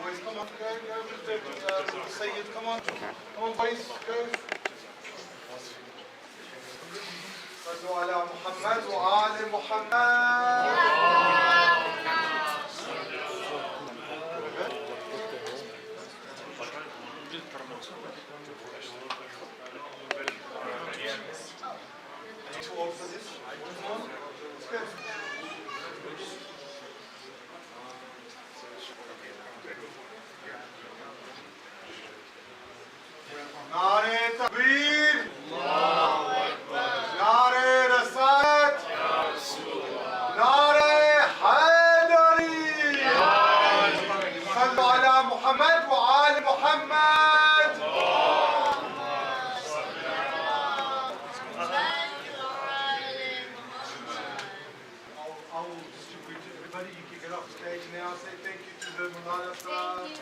Boys, come on, go, Sayyid, come on, boys, go. صلوا على محمد وآل محمد. Too old for this? It's good. नारे तकबीर, नारे रसात, नारे हैदरी, सल्लु अला मुहम्मद व आल Muhammad. I'll distribute to everybody. You can get off stage now. Say thank you to the Molana Syed.